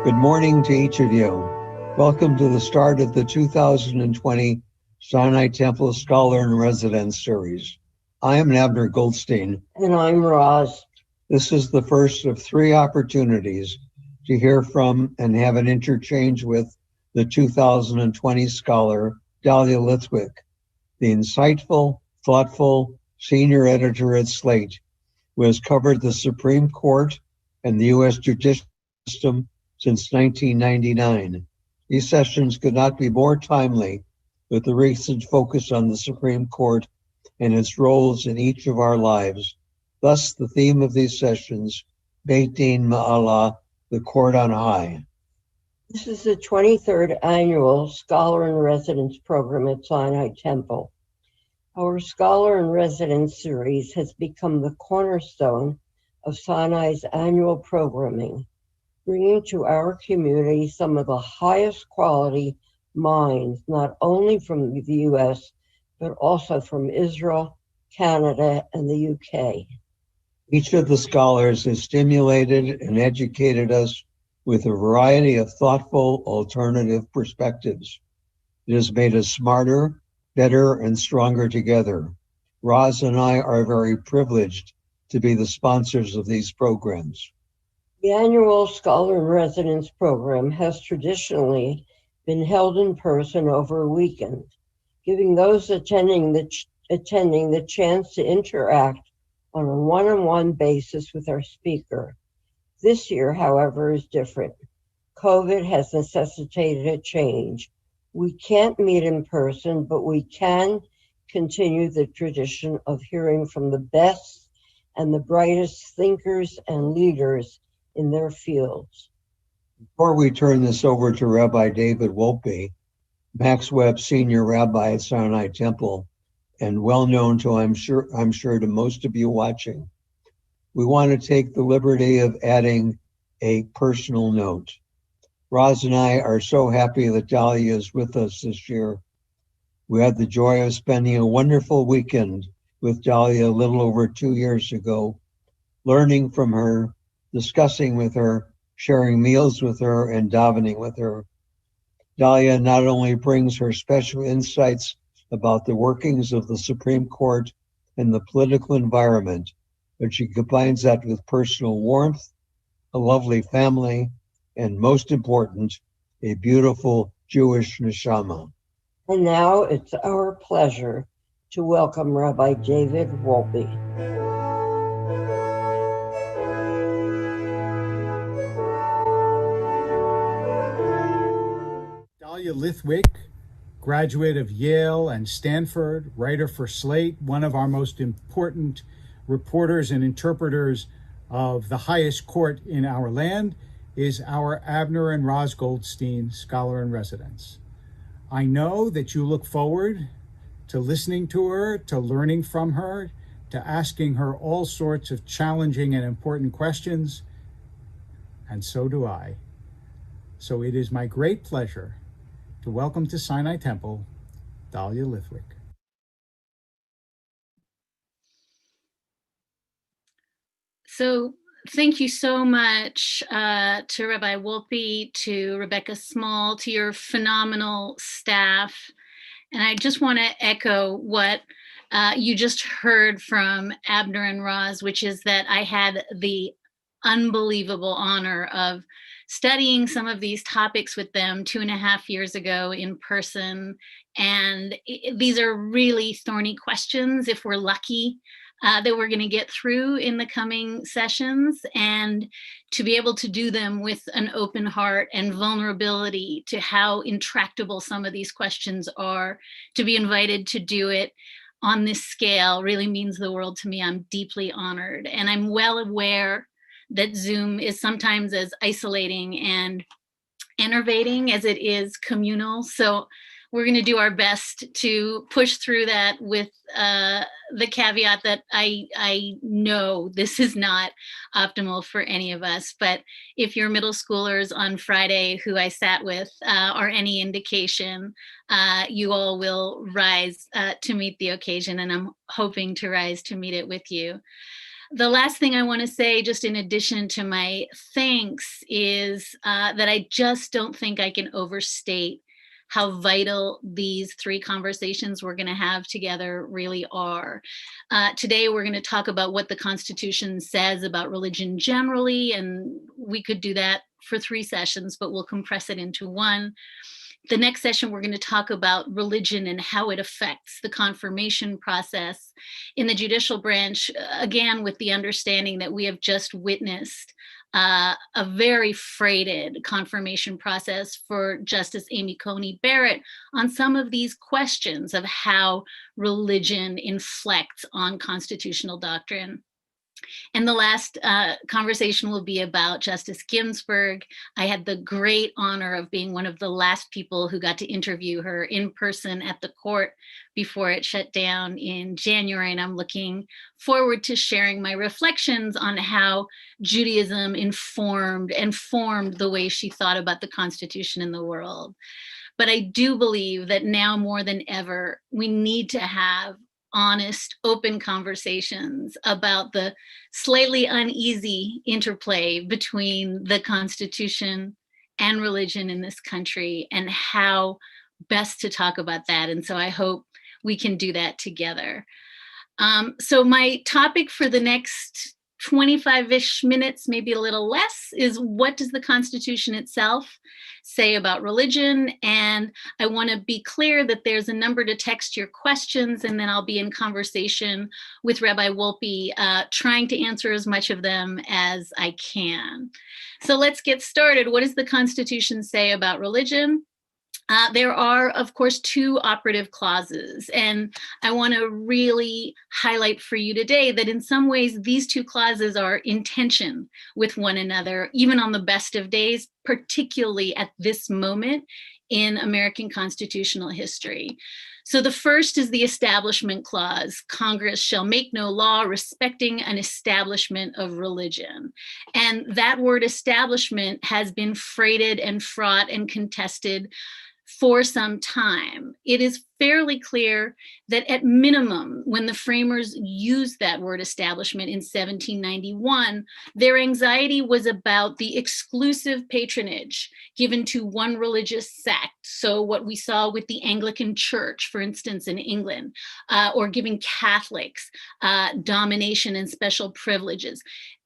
Good morning to each of you. Welcome to the start of the 2020 Sinai Temple Scholar in Residence series. I am Abner Goldstine. And I'm Roz. This is the first of 3 opportunities to hear from and have an interchange with the 2020 scholar, Dahlia Lithwick, the insightful, thoughtful senior editor at Slate, who has covered the Supreme Court and the U.S. judicial system since 1999. These sessions could not be more timely with the recent focus on the Supreme Court and its roles in each of our lives. Thus, the theme of these sessions, Beit Din Ma'ala, the Court on High. This is the 23rd annual Scholar in Residence program at Sinai Temple. Our Scholar in Residence series has become the cornerstone of Sinai's annual programming, bringing to our community some of the highest quality minds, not only from the U.S., but also from Israel, Canada, and the UK. Each of the scholars has stimulated and educated us with a variety of thoughtful alternative perspectives. It has made us smarter, better, and stronger together. Roz and I are very privileged to be the sponsors of these programs. The annual Scholar in Residence program has traditionally been held in person over a weekend, giving those attending the chance to interact on a one-on-one basis with our speaker. This year, however, is different. COVID has necessitated a change. We can't meet in person, but we can continue the tradition of hearing from the best and the brightest thinkers and leaders in their fields. Before we turn this over to Rabbi David Wolpe, Max Webb Senior Rabbi at Sinai Temple, and well known to I'm sure to most of you watching, we want to take the liberty of adding a personal note. Roz and I are so happy that Dahlia is with us this year. We had the joy of spending a wonderful weekend with Dahlia a little over 2 years ago, learning from her, discussing with her, sharing meals with her, and davening with her. Dahlia not only brings her special insights about the workings of the Supreme Court and the political environment, but she combines that with personal warmth, a lovely family, and most important, a beautiful Jewish neshama. And now it's our pleasure to welcome Rabbi David Wolpe. Dahlia Lithwick, graduate of Yale and Stanford, writer for Slate, one of our most important reporters and interpreters of the highest court in our land, is our Abner and Roz Goldstine Scholar in Residence. I know that you look forward to listening to her, to learning from her, to asking her all sorts of challenging and important questions, and so do I. So it is my great pleasure to welcome to Sinai Temple, Dahlia Lithwick. So thank you so much to Rabbi Wolpe, to Rebecca Small, to your phenomenal staff. And I just want to echo what you just heard from Abner and Roz, which is that I had the unbelievable honor of studying some of these topics with them 2.5 years ago in person. And these are really thorny questions, if we're lucky, that we're going to get through in the coming sessions, and to be able to do them with an open heart and vulnerability to how intractable some of these questions are, to be invited to do it on this scale really means the world to me. I'm deeply honored, and I'm well aware that Zoom is sometimes as isolating and enervating as it is communal. So we're going to do our best to push through that with the caveat that I know this is not optimal for any of us. But if your middle schoolers on Friday, who I sat with, are any indication, you all will rise to meet the occasion, and I'm hoping to rise to meet it with you. The last thing I want to say, just in addition to my thanks, is that I just don't think I can overstate how vital these three conversations we're going to have together really are. Today, we're going to talk about what the Constitution says about religion generally, and we could do that for 3 sessions, but we'll compress it into one. The next session, we're going to talk about religion and how it affects the confirmation process in the judicial branch, again, with the understanding that we have just witnessed a very freighted confirmation process for Justice Amy Coney Barrett on some of these questions of how religion inflects on constitutional doctrine. And the last conversation will be about Justice Ginsburg. I had the great honor of being one of the last people who got to interview her in person at the court before it shut down in January. And I'm looking forward to sharing my reflections on how Judaism informed and formed the way she thought about the Constitution and the world. But I do believe that now more than ever, we need to have honest, open conversations about the slightly uneasy interplay between the Constitution and religion in this country and how best to talk about that. And so I hope we can do that together. So my topic for the next 25-ish minutes, maybe a little less, is what does the Constitution itself say about religion? And I want to be clear that there's a number to text your questions, and then I'll be in conversation with Rabbi Wolpe, trying to answer as much of them as I can. So let's get started. What does the Constitution say about religion? There are, of course, 2 operative clauses, and I want to really highlight for you today that in some ways these 2 clauses are in tension with one another, even on the best of days, particularly at this moment in American constitutional history. So the first is the Establishment Clause. Congress shall make no law respecting an establishment of religion. And that word establishment has been freighted and fraught and contested for some time. It is fairly clear that at minimum, when the framers used that word establishment in 1791, their anxiety was about the exclusive patronage given to one religious sect. So what we saw with the Anglican Church, for instance, in England, or giving Catholics domination and special privileges.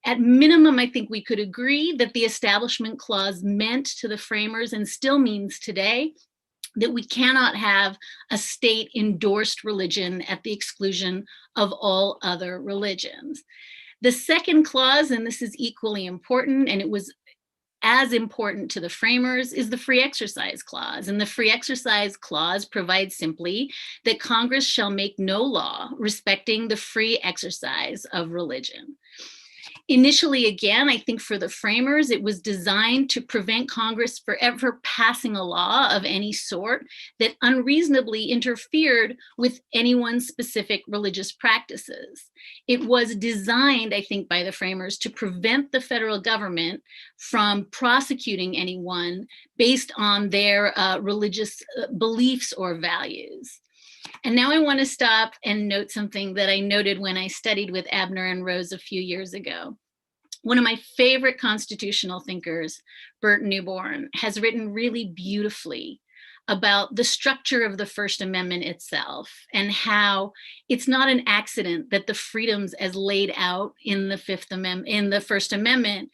At minimum, I think we could agree that the Establishment Clause meant to the framers, and still means today, that we cannot have a state-endorsed religion at the exclusion of all other religions. The second clause, and this is equally important, and it was as important to the framers, is the Free Exercise Clause. And the Free Exercise Clause provides simply that Congress shall make no law respecting the free exercise of religion. Initially, again, I think for the framers, it was designed to prevent Congress from ever passing a law of any sort that unreasonably interfered with anyone's specific religious practices. It was designed, I think, by the framers to prevent the federal government from prosecuting anyone based on their religious beliefs or values. And now I want to stop and note something that I noted when I studied with Abner and Rose a few years ago. One of my favorite constitutional thinkers, Bert Newborn, has written really beautifully about the structure of the First Amendment itself and how it's not an accident that the freedoms as laid out in the First Amendment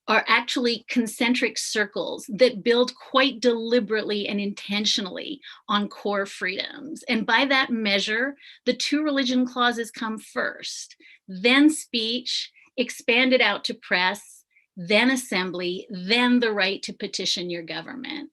are actually concentric circles that build quite deliberately and intentionally on core freedoms. And by that measure, the 2 religion clauses come first, then speech, expanded out to press, then assembly, then the right to petition your government.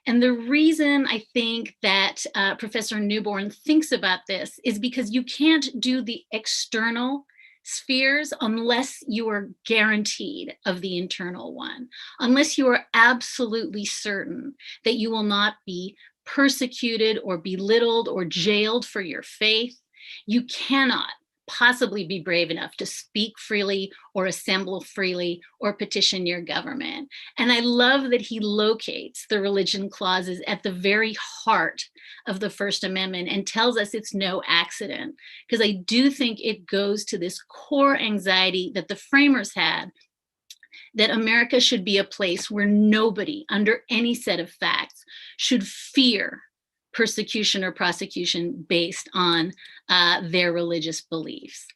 And the reason I think that Professor Newborn thinks about this is because you can't do the external spheres unless you are guaranteed of the internal one, unless you are absolutely certain that you will not be persecuted or belittled or jailed for your faith. You cannot possibly be brave enough to speak freely or assemble freely or petition your government. And I love that he locates the religion clauses at the very heart of the First Amendment and tells us it's no accident, because I do think it goes to this core anxiety that the framers had, that America should be a place where nobody, under any set of facts, should fear persecution or prosecution based on their religious beliefs.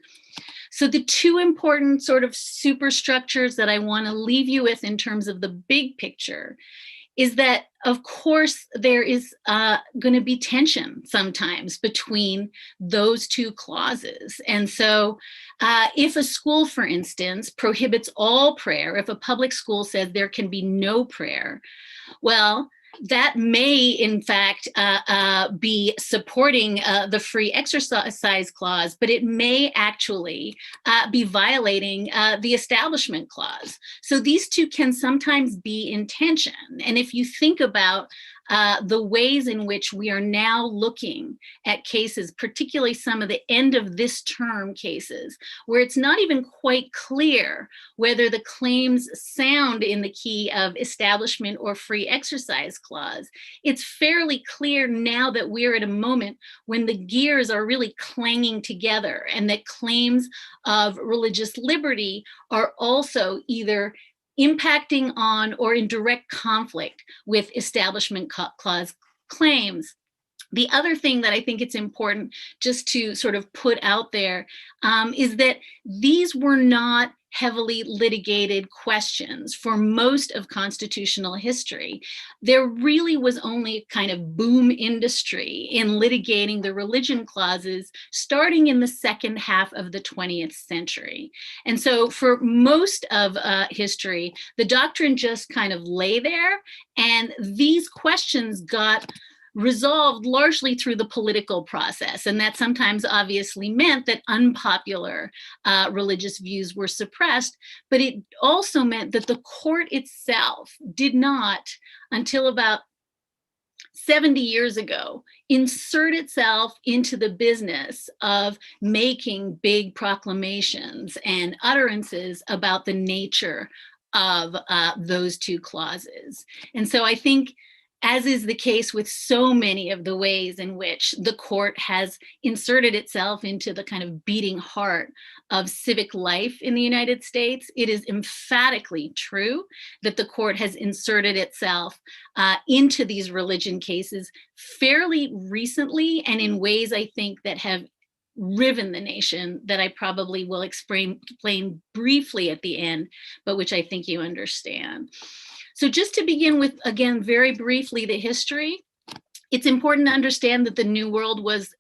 So the two important sort of superstructures that I want to leave you with in terms of the big picture is that, of course, there is going to be tension sometimes between those two clauses. And so if a school, for instance, prohibits all prayer, if a public school says there can be no prayer, well, that may, in fact, be supporting the free exercise clause, but it may actually be violating the establishment clause. So these two can sometimes be in tension. And if you think about the ways in which we are now looking at cases, particularly some of the end of this term cases, where it's not even quite clear whether the claims sound in the key of establishment or free exercise clause, it's fairly clear now that we're at a moment when the gears are really clanging together, and that claims of religious liberty are also either impacting on or in direct conflict with establishment clause claims. The other thing that I think it's important just to sort of put out there is that these were not heavily litigated questions for most of constitutional history. There really was only a kind of boom industry in litigating the religion clauses starting in the second half of the 20th century. And so for most of history, the doctrine just kind of lay there, and these questions got resolved largely through the political process. And that sometimes obviously meant that unpopular religious views were suppressed, but it also meant that the court itself did not, until about 70 years ago, insert itself into the business of making big proclamations and utterances about the nature of those two clauses. And so I think, as is the case with so many of the ways in which the court has inserted itself into the kind of beating heart of civic life in the United States, it is emphatically true that the court has inserted itself into these religion cases fairly recently, and in ways I think that have riven the nation, that I probably will explain briefly at the end, but which I think you understand. So just to begin with, again, very briefly, the history, it's important to understand that the New World was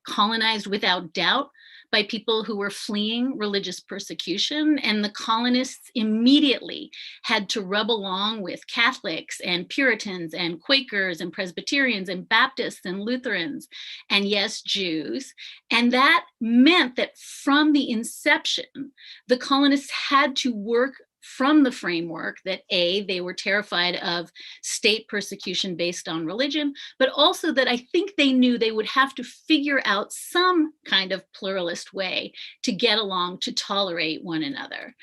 colonized without doubt by people who were fleeing religious persecution, and the colonists immediately had to rub along with Catholics and Puritans and Quakers and Presbyterians and Baptists and Lutherans, and yes, Jews. And that meant that from the inception, the colonists had to work from the framework that A, they were terrified of state persecution based on religion, but also that I think they knew they would have to figure out some kind of pluralist way to get along, to tolerate one another.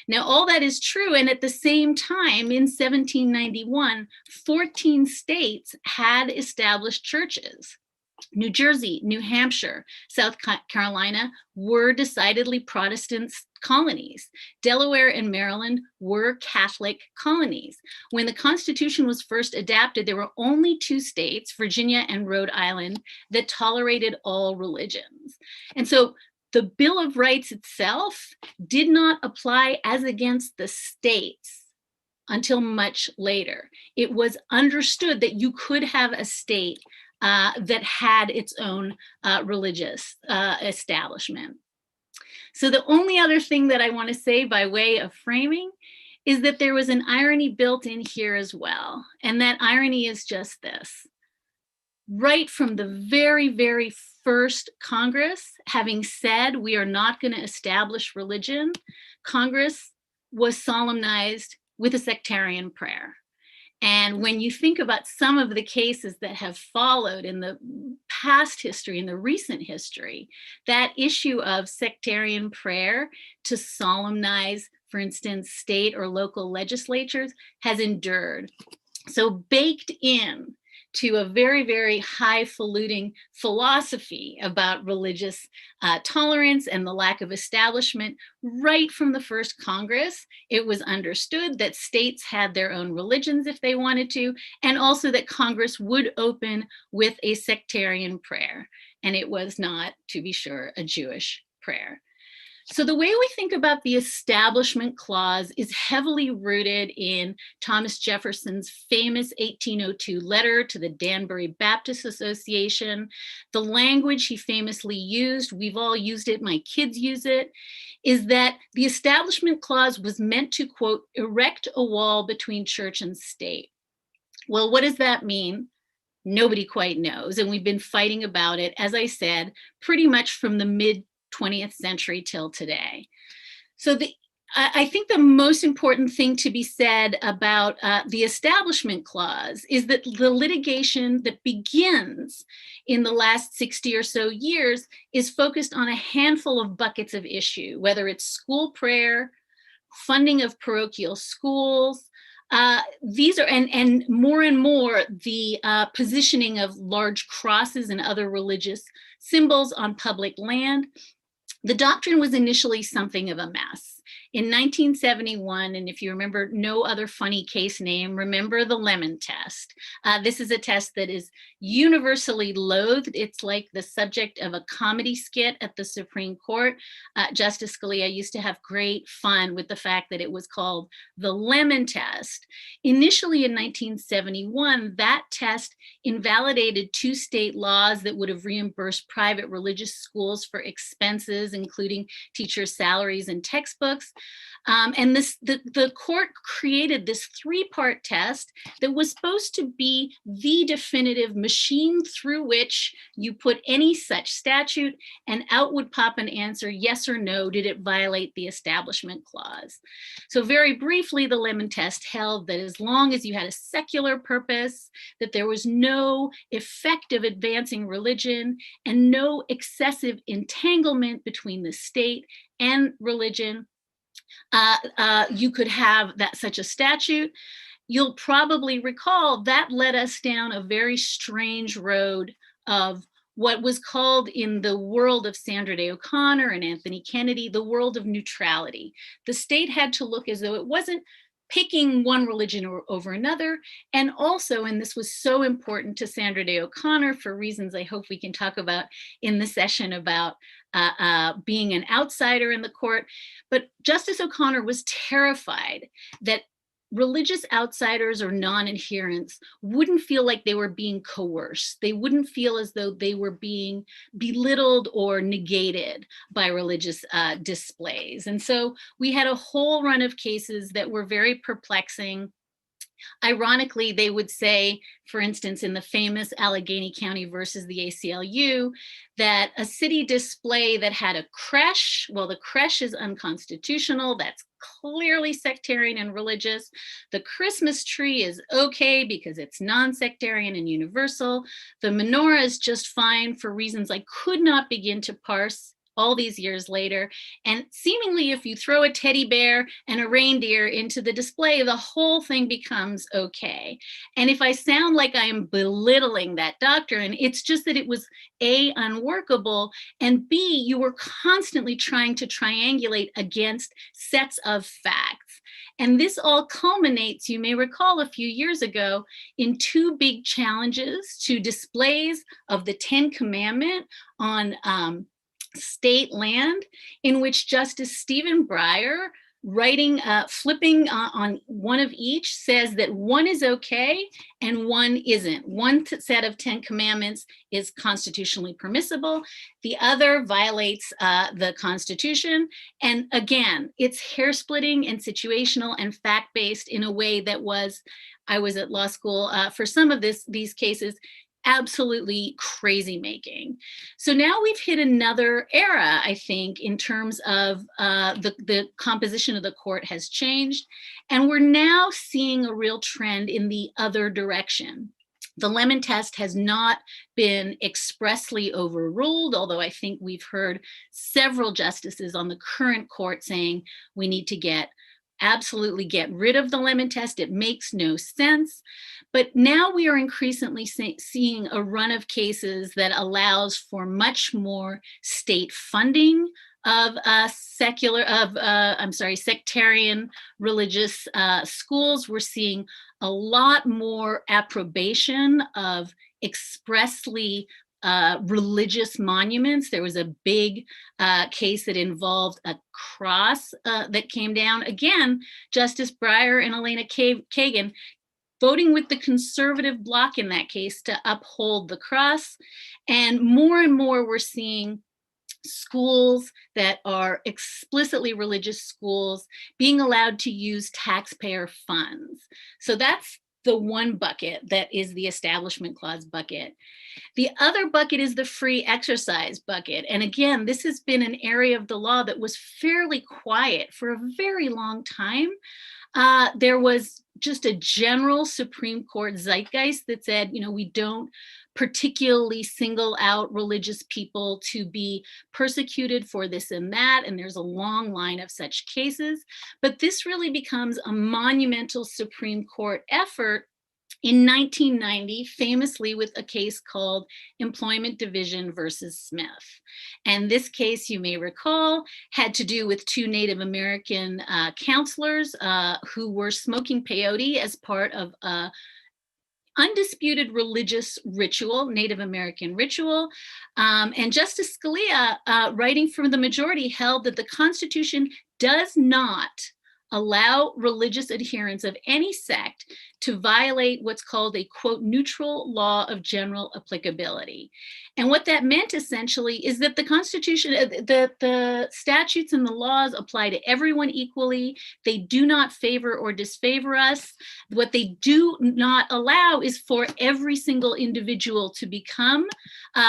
Now, all that is true, and at the same time, in 1791, 14 states had established churches. New Jersey, New Hampshire, South Carolina were decidedly Protestant colonies. Delaware and Maryland were Catholic colonies. When the Constitution was first adopted, there were only two states, Virginia and Rhode Island, that tolerated all religions. And so the Bill of Rights itself did not apply as against the states until much later. It was understood that you could have a state that had its own religious establishment. So the only other thing that I want to say by way of framing is that there was an irony built in here as well. And that irony is just this. Right from the very, very first Congress, having said we are not going to establish religion, Congress was solemnized with a sectarian prayer. And when you think about some of the cases that have followed in the past history, in the recent history, that issue of sectarian prayer to solemnize, for instance, state or local legislatures has endured. So baked in to a very, very highfalutin philosophy about religious tolerance and the lack of establishment, right from the first Congress, it was understood that states had their own religions if they wanted to, and also that Congress would open with a sectarian prayer. And it was not, to be sure, a Jewish prayer. So the way we think about the Establishment Clause is heavily rooted in Thomas Jefferson's famous 1802 letter to the Danbury Baptist Association. The language he famously used, we've all used it, my kids use it, is that the Establishment Clause was meant to, quote, erect a wall between church and state. Well, what does that mean? Nobody quite knows. And we've been fighting about it, as I said, pretty much from the mid 20th century till today. So I think the most important thing to be said about the Establishment Clause is that the litigation that begins in the last 60 or so years is focused on a handful of buckets of issue, whether it's school prayer, funding of parochial schools, these are, and more, the positioning of large crosses and other religious symbols on public land. The doctrine was initially something of a mess. In 1971, and if you remember no other funny case name, remember the lemon test. This is a test that is universally loathed. It's like the subject of a comedy skit at the Supreme Court. Justice Scalia used to have great fun with the fact that it was called the lemon test. Initially in 1971, that test invalidated 2 state laws that would have reimbursed private religious schools for expenses, including teachers' salaries and textbooks. And the court created this 3-part test that was supposed to be the definitive machine through which you put any such statute, and out would pop an answer, yes or no, did it violate the Establishment Clause? So very briefly, the lemon test held that as long as you had a secular purpose, that there was no effect of advancing religion and no excessive entanglement between the state and religion, you could have such a statute. You'll probably recall that led us down a very strange road of what was called in the world of Sandra Day O'Connor and Anthony Kennedy, the world of neutrality. The state had to look as though it wasn't picking one religion over another. And also, and this was so important to Sandra Day O'Connor for reasons I hope we can talk about in the session about being an outsider in the court, but Justice O'Connor was terrified that religious outsiders or non-adherents wouldn't feel like they were being coerced. They wouldn't feel as though they were being belittled or negated by religious displays. And so we had a whole run of cases that were very perplexing. Ironically, they would say, for instance, in the famous Allegheny County versus the ACLU, that a city display that had a creche, well, the creche is unconstitutional. That's clearly sectarian and religious. The Christmas tree is okay because it's non-sectarian and universal. The menorah is just fine for reasons I could not begin to parse all these years later. And seemingly, if you throw a teddy bear and a reindeer into the display, the whole thing becomes okay. And if I sound like I am belittling that doctrine, it's just that it was A, unworkable, and B, you were constantly trying to triangulate against sets of facts. And this all culminates, you may recall a few years ago, in 2 big challenges to displays of the 10 Commandments on state land, in which Justice Stephen Breyer, flipping on one of each, says that one is okay and one isn't. One set of 10 Commandments is constitutionally permissible. The other violates the Constitution. And again, it's hair splitting and situational and fact-based in a way that I was at law school for some of these cases, absolutely crazy making. So now we've hit another era, I think, in terms of the composition of the court has changed. And we're now seeing a real trend in the other direction. The Lemon Test has not been expressly overruled, although I think we've heard several justices on the current court saying we need to absolutely get rid of the Lemon Test. It makes no sense. But now we are increasingly seeing a run of cases that allows for much more state funding of sectarian religious schools. We're seeing a lot more approbation of expressly religious monuments. There was a big case that involved a cross that came down. Again, Justice Breyer and Elena Kagan voting with the conservative bloc in that case to uphold the cross. And more we're seeing schools that are explicitly religious schools being allowed to use taxpayer funds. So that's the one bucket that is the Establishment Clause bucket. The other bucket is the free exercise bucket. And again, this has been an area of the law that was fairly quiet for a very long time. There was just a general Supreme Court zeitgeist that said, we don't particularly single out religious people to be persecuted for this and that. And there's a long line of such cases. But this really becomes a monumental Supreme Court effort in 1990, famously with a case called Employment Division versus Smith. And this case, you may recall, had to do with two Native American counselors who were smoking peyote as part of a undisputed religious ritual, Native American ritual. And Justice Scalia, writing for the majority, held that the Constitution does not allow religious adherents of any sect to violate what's called a, quote, neutral law of general applicability. And what that meant essentially is that the Constitution, the statutes and the laws apply to everyone equally. They do not favor or disfavor us. What they do not allow is for every single individual to become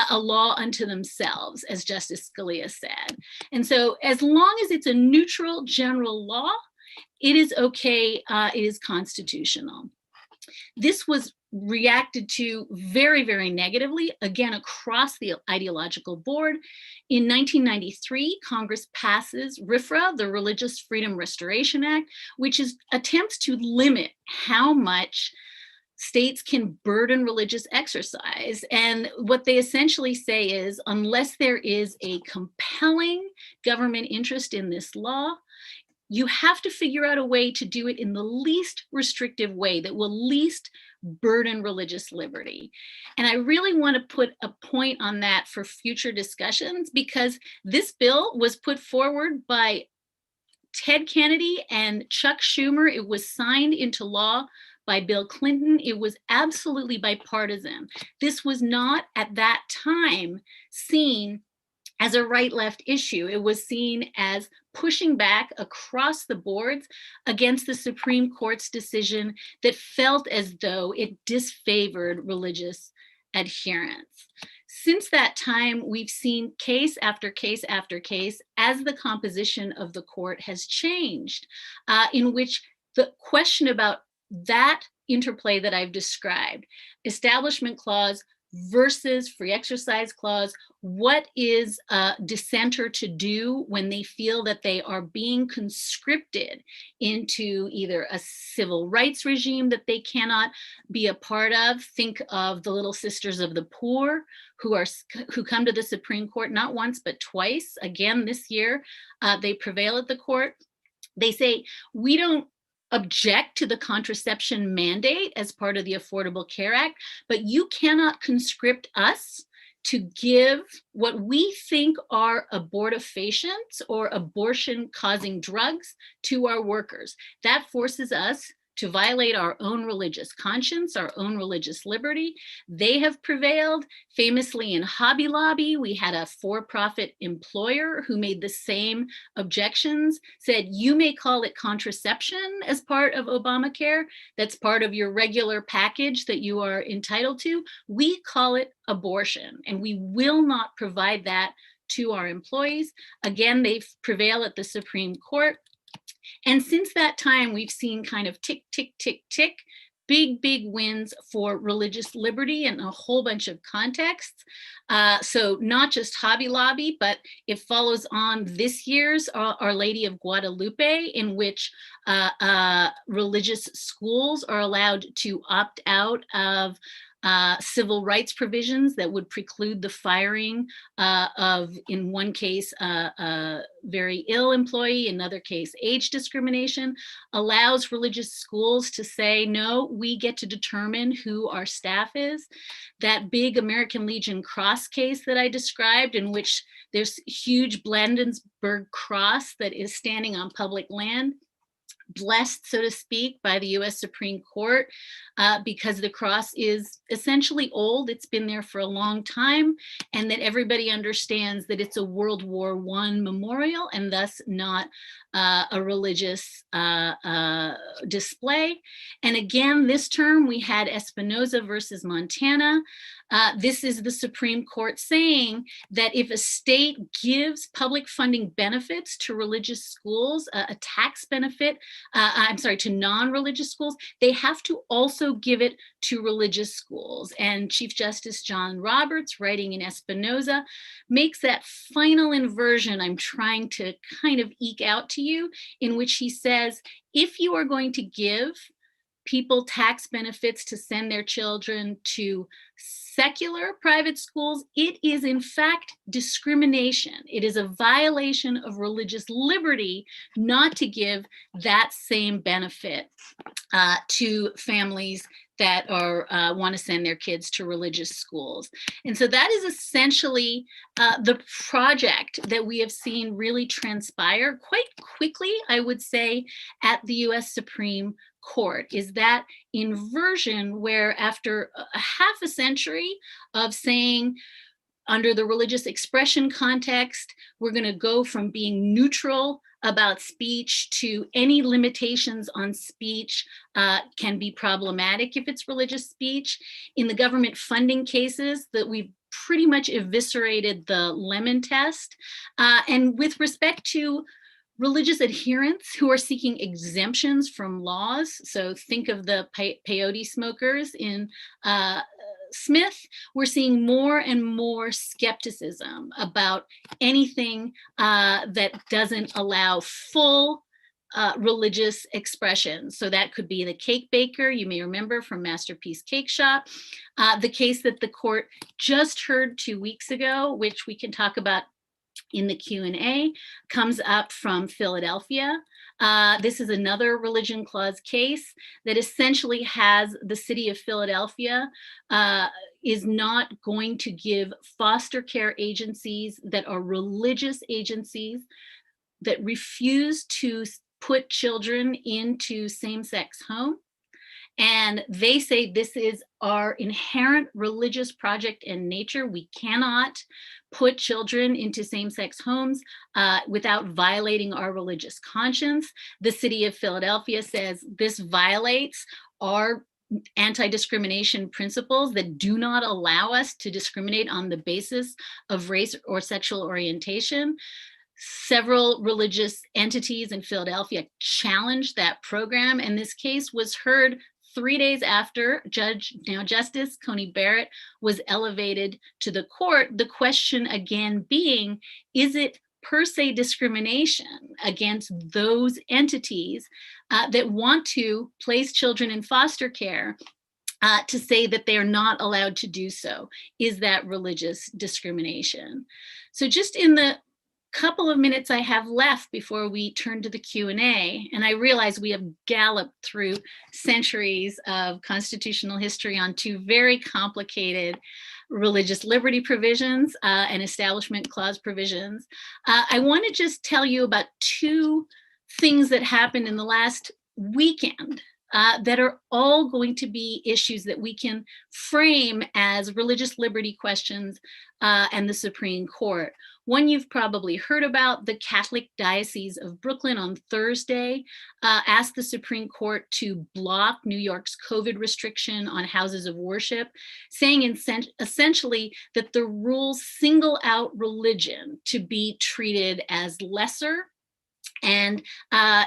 a law unto themselves, as Justice Scalia said. And so as long as it's a neutral general law, it is okay, it is constitutional. This was reacted to very, very negatively, again, across the ideological board. In 1993, Congress passes RFRA, the Religious Freedom Restoration Act, which attempts to limit how much states can burden religious exercise. And what they essentially say is, unless there is a compelling government interest in this law, you have to figure out a way to do it in the least restrictive way that will least burden religious liberty. And I really want to put a point on that for future discussions, because this bill was put forward by Ted Kennedy and Chuck Schumer. It was signed into law by Bill Clinton. It was absolutely bipartisan. This was not at that time seen as a right-left issue. It was seen as pushing back across the boards against the Supreme Court's decision that felt as though it disfavored religious adherence. Since that time, we've seen case after case after case as the composition of the court has changed, in which the question about that interplay that I've described, Establishment Clause versus Free Exercise Clause, what is a dissenter to do when they feel that they are being conscripted into either a civil rights regime that they cannot be a part of? Think of the Little Sisters of the Poor who come to the Supreme Court not once but twice. Again, this year, they prevail at the court. They say, we don't object to the contraception mandate as part of the Affordable Care Act, but you cannot conscript us to give what we think are abortifacients or abortion-causing drugs to our workers. That forces us to violate our own religious conscience, our own religious liberty. They have prevailed. Famously in Hobby Lobby, we had a for-profit employer who made the same objections, said, you may call it contraception as part of Obamacare. That's part of your regular package that you are entitled to. We call it abortion, and we will not provide that to our employees. Again, they prevail at the Supreme Court. And since that time, we've seen kind of tick, tick, tick, tick, big, big wins for religious liberty in a whole bunch of contexts. So not just Hobby Lobby, but it follows on this year's Our Lady of Guadalupe, in which religious schools are allowed to opt out of civil rights provisions that would preclude the firing of, in one case, a very ill employee, in another case, age discrimination, allows religious schools to say, no, we get to determine who our staff is. That big American Legion cross case that I described, in which there's huge Bladensburg cross that is standing on public land, blessed, so to speak, by the US Supreme Court, because the cross is essentially old. It's been there for a long time, and that everybody understands that it's a World War I memorial and thus not a religious display. And again, this term we had Espinoza versus Montana. This is the Supreme Court saying that if a state gives public funding benefits to religious schools, a tax benefit, to non-religious schools, they have to also give it to religious schools. And Chief Justice John Roberts, writing in Espinoza, makes that final inversion I'm trying to kind of eke out to you, in which he says, if you are going to give people tax benefits to send their children to secular private schools, it is in fact discrimination. It is a violation of religious liberty not to give that same benefit to families that are want to send their kids to religious schools. And so that is essentially the project that we have seen really transpire quite quickly, I would say, at the US Supreme Court, is that inversion where after a half a century of saying, under the religious expression context, we're going to go from being neutral about speech to any limitations on speech can be problematic if it's religious speech. In the government funding cases, that we've pretty much eviscerated the Lemon test. And with respect to religious adherents who are seeking exemptions from laws, so think of the peyote smokers in Smith, we're seeing more and more skepticism about anything that doesn't allow full religious expression. So that could be the cake baker, you may remember from Masterpiece Cake Shop, the case that the court just heard 2 weeks ago, which we can talk about in the Q&A, comes up from Philadelphia. This is another religion clause case that essentially has the city of Philadelphia is not going to give foster care agencies that are religious agencies that refuse to put children into same-sex home. And they say this is our inherent religious project in nature. We cannot put children into same-sex homes without violating our religious conscience. The city of Philadelphia says this violates our anti-discrimination principles that do not allow us to discriminate on the basis of race or sexual orientation. Several religious entities in Philadelphia challenged that program, and this case was heard 3 days after Justice Coney Barrett was elevated to the court. The question again being, is it per se discrimination against those entities that want to place children in foster care to say that they are not allowed to do so? Is that religious discrimination? So just in the couple of minutes I have left before we turn to the Q&A, and I realize we have galloped through centuries of constitutional history on two very complicated religious liberty provisions and establishment clause provisions. I want to just tell you about two things that happened in the last weekend that are all going to be issues that we can frame as religious liberty questions and the Supreme Court. One you've probably heard about, the Catholic Diocese of Brooklyn on Thursday asked the Supreme Court to block New York's COVID restriction on houses of worship, saying essentially that the rules single out religion to be treated as lesser. And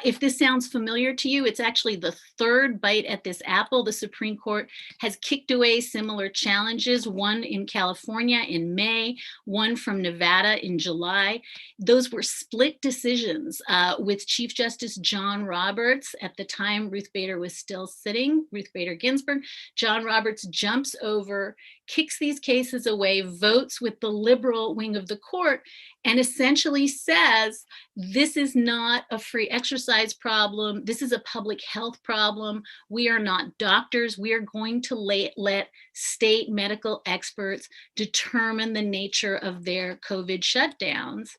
if this sounds familiar to you, it's actually the third bite at this apple. The Supreme Court has kicked away similar challenges, one in California in May, one from Nevada in July. Those were split decisions with Chief Justice John Roberts. At the time, Ruth Bader was still sitting, Ruth Bader Ginsburg. John Roberts jumps over, kicks these cases away, votes with the liberal wing of the court, and essentially says, this is not a free exercise problem. This is a public health problem. We are not doctors. We are going to let state medical experts determine the nature of their COVID shutdowns.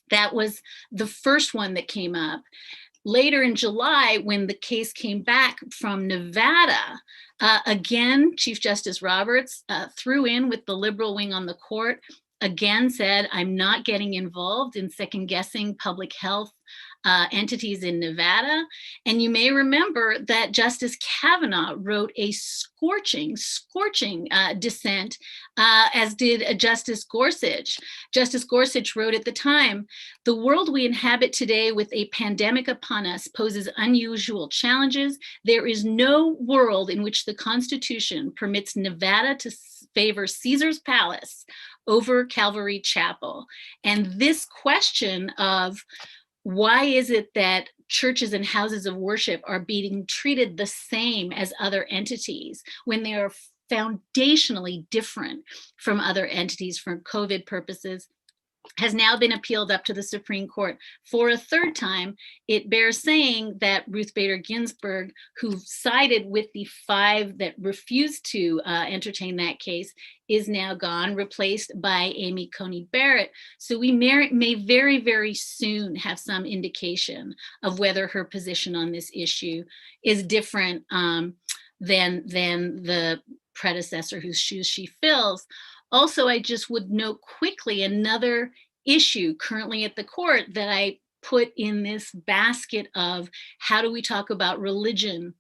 That was the first one that came up. Later in July, when the case came back from Nevada, again, Chief Justice Roberts threw in with the liberal wing on the court, again said, I'm not getting involved in second guessing public health entities in Nevada. And you may remember that Justice Kavanaugh wrote a scorching dissent, as did Justice Gorsuch. Justice Gorsuch wrote at the time, the world we inhabit today with a pandemic upon us poses unusual challenges. There is no world in which the Constitution permits Nevada to favor Caesar's Palace over Calvary Chapel. And this question of why is it that churches and houses of worship are being treated the same as other entities when they are foundationally different from other entities for COVID purposes has now been appealed up to the Supreme Court for a third time. It bears saying that Ruth Bader Ginsburg, who sided with the 5 that refused to entertain that case, is now gone, replaced by Amy Coney Barrett. So we may very, very soon have some indication of whether her position on this issue is different than the predecessor whose shoes she fills. Also, I just would note quickly another issue currently at the court that I put in this basket of how do we talk about religion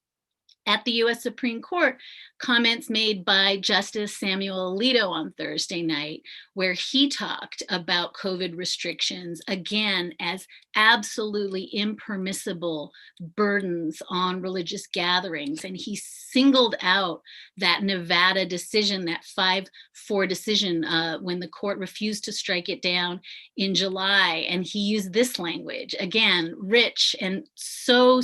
at the US Supreme Court, comments made by Justice Samuel Alito on Thursday night, where he talked about COVID restrictions, again, as absolutely impermissible burdens on religious gatherings. And he singled out that Nevada decision, that 5-4 decision, when the court refused to strike it down in July. And he used this language, again, rich and so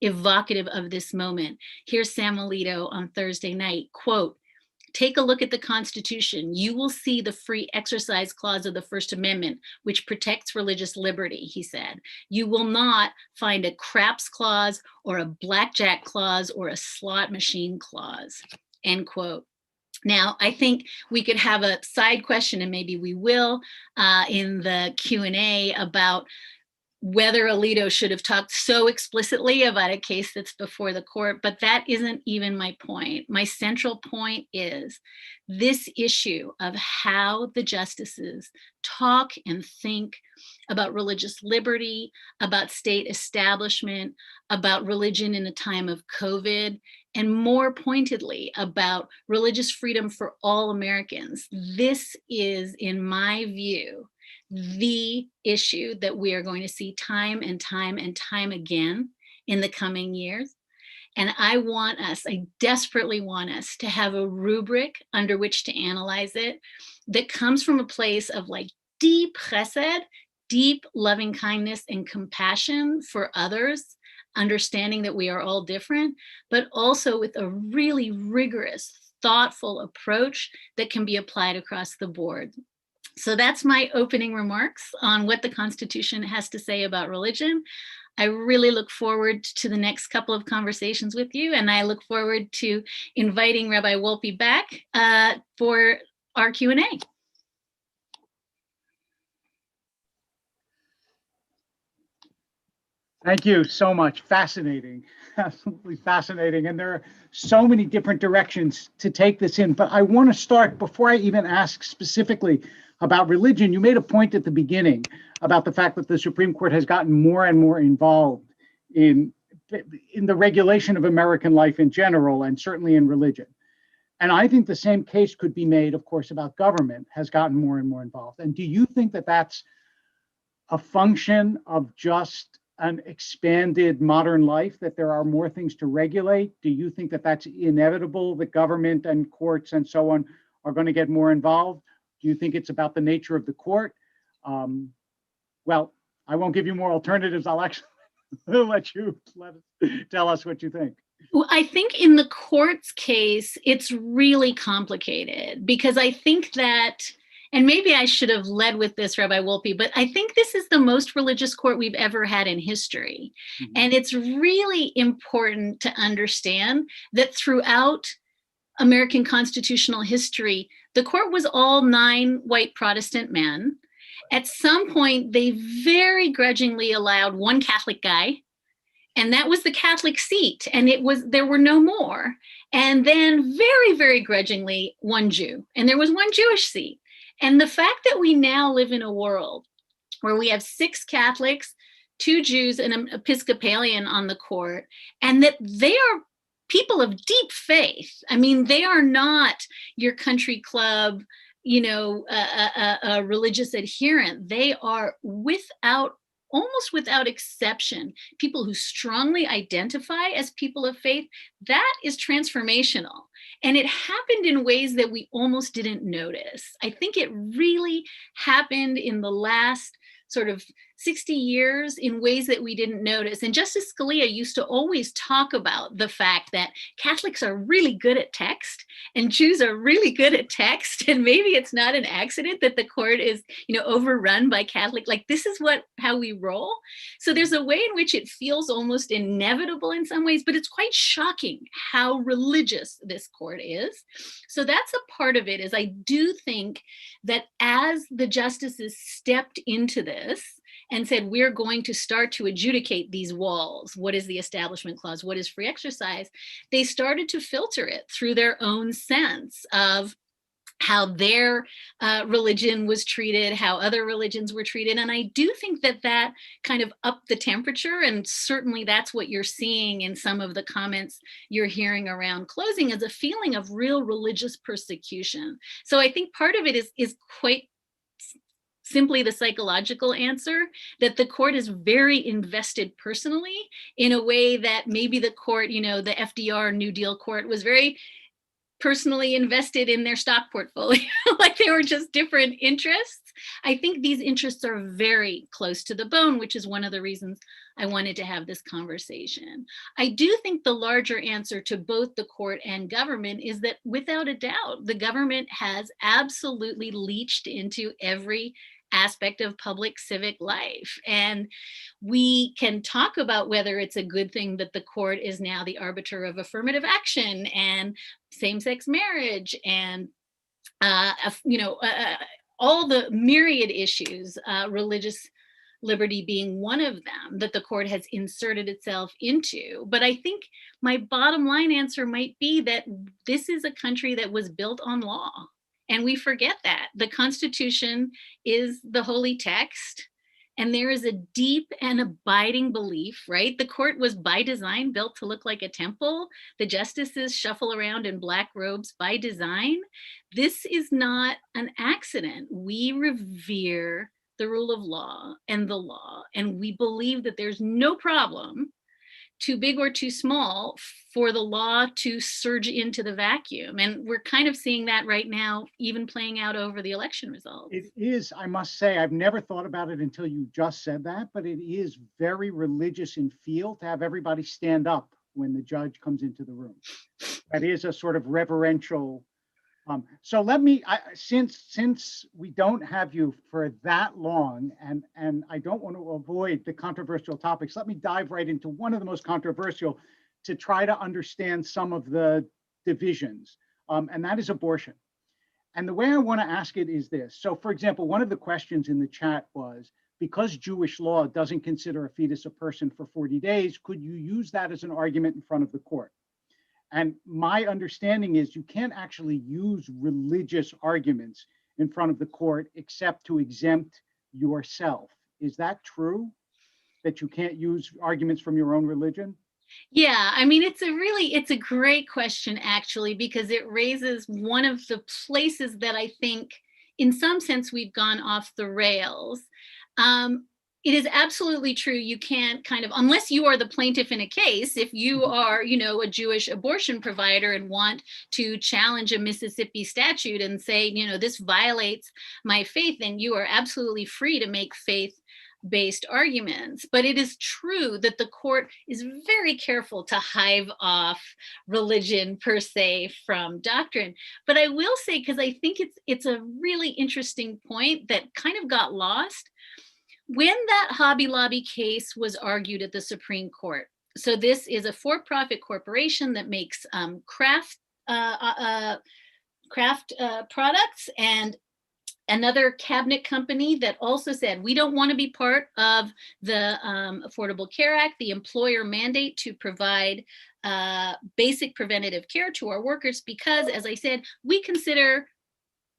evocative of this moment. Here's Sam Alito on Thursday night, quote, take a look at the Constitution. You will see the free exercise clause of the First Amendment, which protects religious liberty, he said. You will not find a craps clause or a blackjack clause or a slot machine clause, end quote. Now, I think we could have a side question, and maybe we will, in the Q&A about whether Alito should have talked so explicitly about a case that's before the court, but that isn't even my point. My central point is this issue of how the justices talk and think about religious liberty, about state establishment, about religion in a time of COVID, and more pointedly about religious freedom for all Americans. This is, in my view, the issue that we are going to see time and time and time again in the coming years. And I desperately want us to have a rubric under which to analyze it that comes from a place of like deep chesed, deep loving kindness and compassion for others, understanding that we are all different, but also with a really rigorous, thoughtful approach that can be applied across the board. So that's my opening remarks on what the Constitution has to say about religion. I really look forward to the next couple of conversations with you, and I look forward to inviting Rabbi Wolpe back for our Q&A. Thank you so much. Fascinating. absolutely fascinating. And there are so many different directions to take this in. But I want to start, before I even ask specifically about religion, you made a point at the beginning about the fact that the Supreme Court has gotten more and more involved in the regulation of American life in general, and certainly in religion. And I think the same case could be made, of course, about government has gotten more and more involved. And do you think that that's a function of just an expanded modern life, that there are more things to regulate? Do you think that that's inevitable, that government and courts and so on are going to get more involved? Do you think it's about the nature of the court? Well, I won't give you more alternatives. I'll actually let you tell us what you think. Well, I think in the court's case, it's really complicated because I think that, and maybe I should have led with this, Rabbi Wolpe, but I think this is the most religious court we've ever had in history. Mm-hmm. And it's really important to understand that throughout American constitutional history, the court was all 9 white Protestant men. At some point, they very grudgingly allowed 1 Catholic guy, and that was the Catholic seat, and there were no more. And then very, very grudgingly, 1 Jew, and there was 1 Jewish seat. And the fact that we now live in a world where we have 6 Catholics, 2 Jews, and an Episcopalian on the court, and that they are people of deep faith. I mean, they are not your country club, a religious adherent. They are almost without exception, people who strongly identify as people of faith. That is transformational. And it happened in ways that we almost didn't notice. I think it really happened in the last sort of 60 years in ways that we didn't notice. And Justice Scalia used to always talk about the fact that Catholics are really good at text and Jews are really good at text. And maybe it's not an accident that the court is, overrun by Catholic. Like, this is how we roll. So there's a way in which it feels almost inevitable in some ways, but it's quite shocking how religious this court is. So that's a part of it. Is I do think that as the justices stepped into this and said, we're going to start to adjudicate these walls. What is the Establishment Clause? What is free exercise? They started to filter it through their own sense of how their religion was treated, how other religions were treated. And I do think that kind of upped the temperature. And certainly that's what you're seeing in some of the comments you're hearing around closing, as a feeling of real religious persecution. So I think part of it is quite simply the psychological answer, that the court is very invested personally in a way that maybe the court, the FDR New Deal court was very personally invested in their stock portfolio. Like they were just different interests. I think these interests are very close to the bone, which is one of the reasons I wanted to have this conversation. I do think the larger answer to both the court and government is that without a doubt, the government has absolutely leached into every aspect of public civic life. And we can talk about whether it's a good thing that the court is now the arbiter of affirmative action and same-sex marriage and, all the myriad issues, religious liberty being one of them, that the court has inserted itself into. But I think my bottom line answer might be that this is a country that was built on law. And we forget that. The Constitution is the holy text, and there is a deep and abiding belief, right? The court was by design built to look like a temple. The justices shuffle around in black robes by design. This is not an accident. We revere the rule of law, and we believe that there's no problem, too big or too small, for the law to surge into the vacuum. And we're kind of seeing that right now, even playing out over the election results. It is, I must say, I've never thought about it until you just said that, but it is very religious in feel to have everybody stand up when the judge comes into the room. That is a sort of reverential. So let me, since we don't have you for that long, and I don't want to avoid the controversial topics, let me dive right into one of the most controversial to try to understand some of the divisions, and that is abortion. And the way I want to ask it is this. So for example, one of the questions in the chat was, because Jewish law doesn't consider a fetus a person for 40 days, could you use that as an argument in front of the court? And my understanding is you can't actually use religious arguments in front of the court except to exempt yourself. Is that true? That you can't use arguments from your own religion? Yeah, I mean, it's a great question, actually, because it raises one of the places that I think, in some sense, we've gone off the rails. It is absolutely true. You can't kind of, unless you are the plaintiff in a case, if you are, a Jewish abortion provider and want to challenge a Mississippi statute and say, this violates my faith, then you are absolutely free to make faith-based arguments. But it is true that the court is very careful to hive off religion per se from doctrine. But I will say, because I think it's a really interesting point that kind of got lost, when that Hobby Lobby case was argued at the Supreme Court. So this is a for-profit corporation that makes craft products, and another cabinet company that also said, we don't want to be part of the Affordable Care Act, the employer mandate to provide basic preventative care to our workers, because, as I said, we consider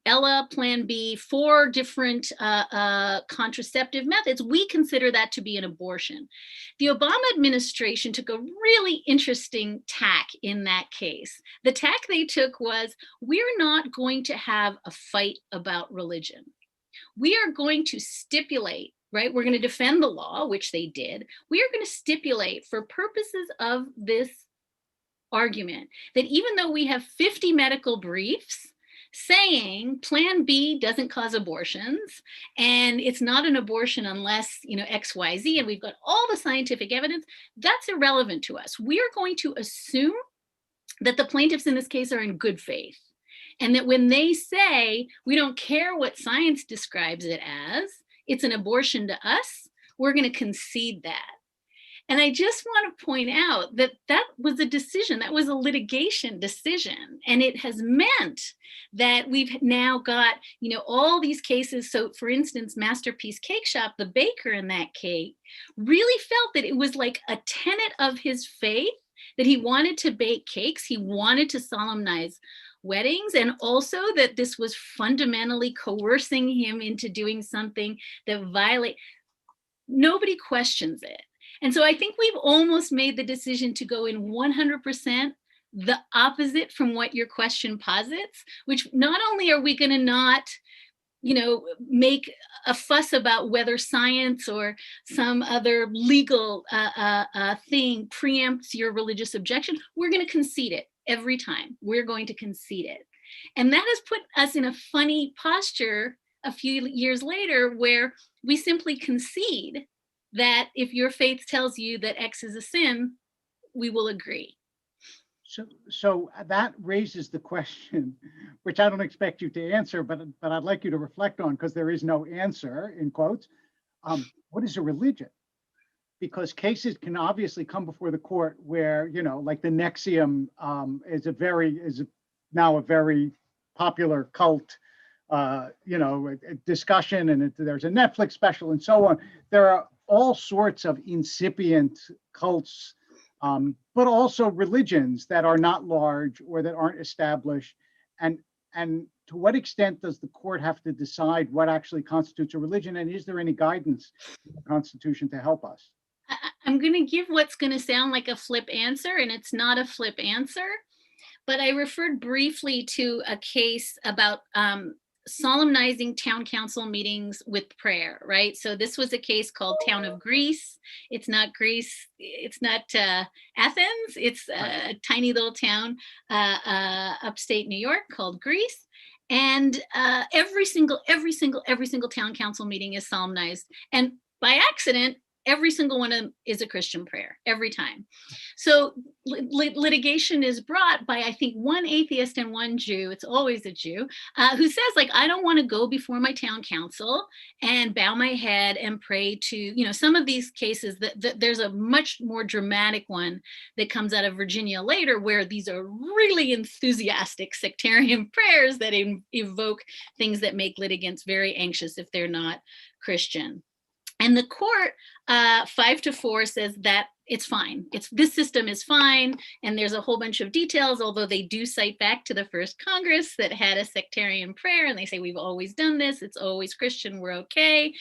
Ella, Plan B, 4 different contraceptive methods. We consider that to be an abortion. The Obama administration took a really interesting tack in that case. The tack they took was, we're not going to have a fight about religion. We are going to stipulate, right? We're going to defend the law, which they did. We are going to stipulate, for purposes of this argument, that even though we have 50 medical briefs saying Plan B doesn't cause abortions, and it's not an abortion unless, X, Y, Z, and we've got all the scientific evidence, that's irrelevant to us. We are going to assume that the plaintiffs in this case are in good faith, and that when they say, we don't care what science describes it as, it's an abortion to us, we're going to concede that. And I just want to point out that that was a decision, that was a litigation decision. And it has meant that we've now got, all these cases. So for instance, Masterpiece Cake Shop, the baker in that cake, really felt that it was like a tenet of his faith that he wanted to bake cakes. He wanted to solemnize weddings, and also that this was fundamentally coercing him into doing something that violates. Nobody questions it. And so I think we've almost made the decision to go in 100% the opposite from what your question posits, which not only are we going to not, make a fuss about whether science or some other legal thing preempts your religious objection, we're going to concede it every time. We're going to concede it. And that has put us in a funny posture a few years later, where we simply concede that if your faith tells you that X is a sin, we will agree. So that raises the question, which I don't expect you to answer, but I'd like you to reflect on, because there is no answer, in quotes. What is a religion? Because cases can obviously come before the court where, like the Nexium is now a very popular cult, discussion, and there's a Netflix special and so on. There are all sorts of incipient cults, but also religions that are not large or that aren't established. And to what extent does the court have to decide what actually constitutes a religion? And is there any guidance in the Constitution to help us? I'm going to give what's going to sound like a flip answer, and it's not a flip answer. But I referred briefly to a case about solemnizing town council meetings with prayer, right? So this was a case called Town of Greece. It's not Greece. It's not Athens. It's a tiny little town upstate New York called Greece. And every single town council meeting is solemnized. And by accident, every single one of them is a Christian prayer, every time. So litigation is brought by, I think, one atheist and one Jew, it's always a Jew, who says, I don't want to go before my town council and bow my head and pray to, some of these cases, there's a much more dramatic one that comes out of Virginia later, where these are really enthusiastic sectarian prayers that evoke things that make litigants very anxious if they're not Christian. And the court, 5-4, says that it's fine. This system is fine. And there's a whole bunch of details, although they do cite back to the first Congress that had a sectarian prayer. And they say, we've always done this. It's always Christian. We're okay.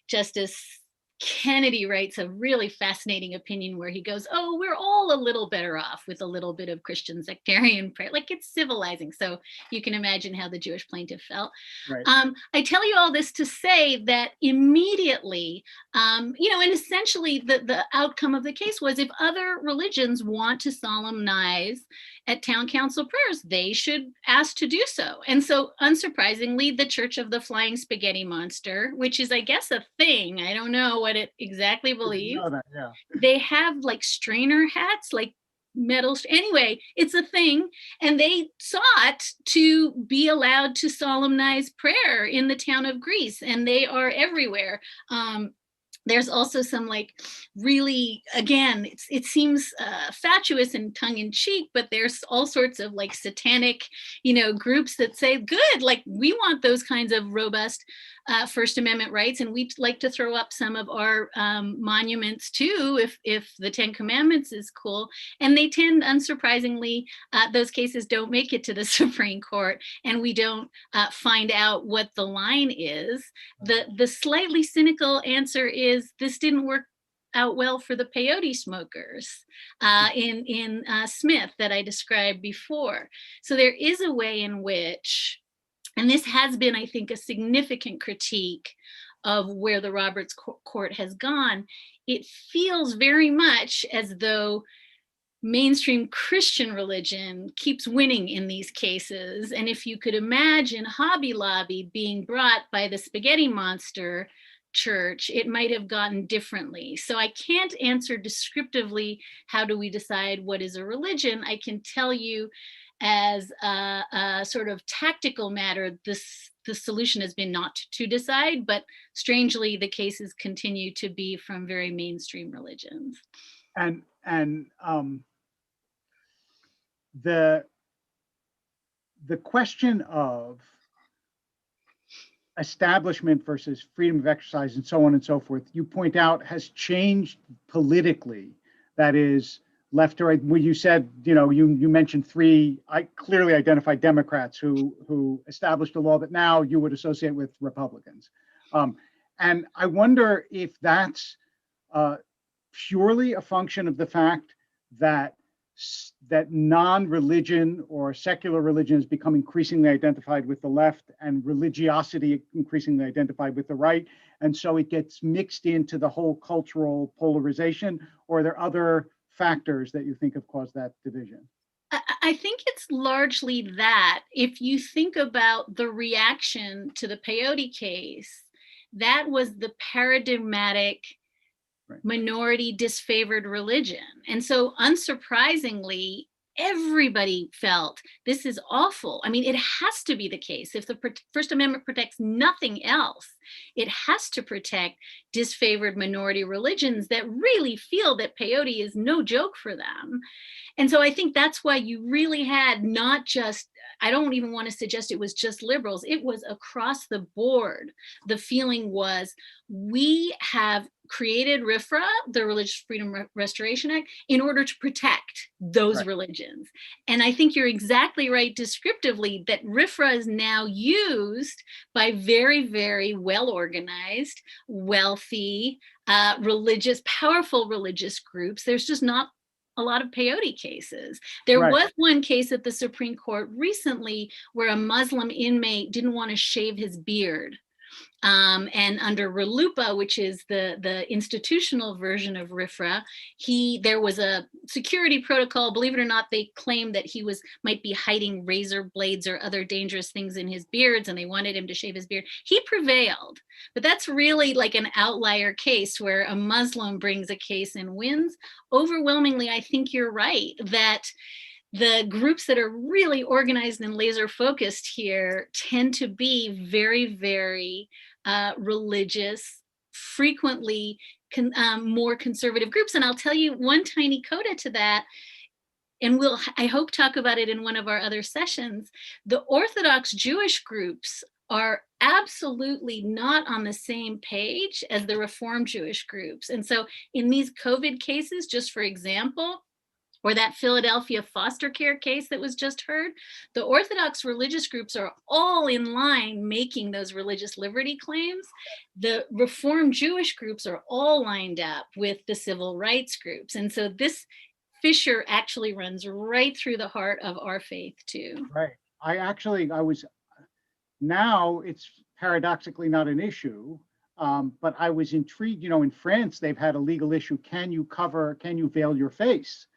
Justice Kennedy writes a really fascinating opinion where he goes, oh, we're all a little better off with a little bit of Christian sectarian prayer. Like, it's civilizing. So you can imagine how the Jewish plaintiff felt. Right. I tell you all this to say that immediately, and essentially the outcome of the case was, if other religions want to solemnize at town council prayers, they should ask to do so. And so, unsurprisingly, the Church of the Flying Spaghetti Monster, which is, I guess, a thing, I don't know what it exactly believes. Yeah. They have like strainer hats, like metal. Anyway, it's a thing. And they sought to be allowed to solemnize prayer in the town of Greece, and they are everywhere. There's also some really, again, it seems fatuous and tongue-in-cheek, but there's all sorts of satanic, groups that say, good, we want those kinds of robust First Amendment rights, and we'd like to throw up some of our monuments too, if the Ten Commandments is cool. And they tend, unsurprisingly, those cases don't make it to the Supreme Court, and we don't find out what the line is. The slightly cynical answer is, this didn't work out well for the peyote smokers in Smith that I described before. So there is a way in which, and this has been, I think, a significant critique of where the Roberts Court has gone, it feels very much as though mainstream Christian religion keeps winning in these cases. And if you could imagine Hobby Lobby being brought by the Spaghetti Monster church, it might have gotten differently. So I can't answer descriptively, how do we decide what is a religion? I can tell you, as a sort of tactical matter, the solution has been not to decide, but strangely, the cases continue to be from very mainstream religions. And the question of establishment versus freedom of exercise and so on and so forth, you point out, has changed politically. That is, left to right. Where you said, you mentioned three clearly identified Democrats who established a law that now you would associate with Republicans. And I wonder if that's purely a function of the fact that non-religion or secular religion has become increasingly identified with the left, and religiosity increasingly identified with the right. And so it gets mixed into the whole cultural polarization, or are there other factors that you think have caused that division? I think it's largely that. If you think about the reaction to the peyote case, that was the paradigmatic minority disfavored religion. And so, unsurprisingly, everybody felt this is awful. I mean, it has to be the case. If the First Amendment protects nothing else, it has to protect disfavored minority religions that really feel that peyote is no joke for them. And so I think that's why you really had not just, I don't even want to suggest it was just liberals, it was across the board. The feeling was, we have created RFRA, the Religious Freedom Restoration Act, in order to protect those religions. And I think you're exactly right descriptively that RFRA is now used by very, very well-organized, wealthy, powerful religious groups. There's just not a lot of peyote cases. There was one case at the Supreme Court recently where a Muslim inmate didn't want to shave his beard. And under RLUIPA, which is the institutional version of RFRA, there was a security protocol. Believe it or not, they claimed that he might be hiding razor blades or other dangerous things in his beards, and they wanted him to shave his beard. He prevailed, but that's really like an outlier case where a Muslim brings a case and wins. Overwhelmingly, I think you're right that the groups that are really organized and laser focused here tend to be very, very religious, frequently more conservative groups. And I'll tell you one tiny coda to that, and we'll, I hope, talk about it in one of our other sessions. The Orthodox Jewish groups are absolutely not on the same page as the Reform Jewish groups. And so in these COVID cases, just for example, or that Philadelphia foster care case that was just heard, the Orthodox religious groups are all in line making those religious liberty claims. The Reform Jewish groups are all lined up with the civil rights groups. And so this fissure actually runs right through the heart of our faith too. Right. I was, now it's paradoxically not an issue, but I was intrigued, in France, they've had a legal issue. Can you veil your face?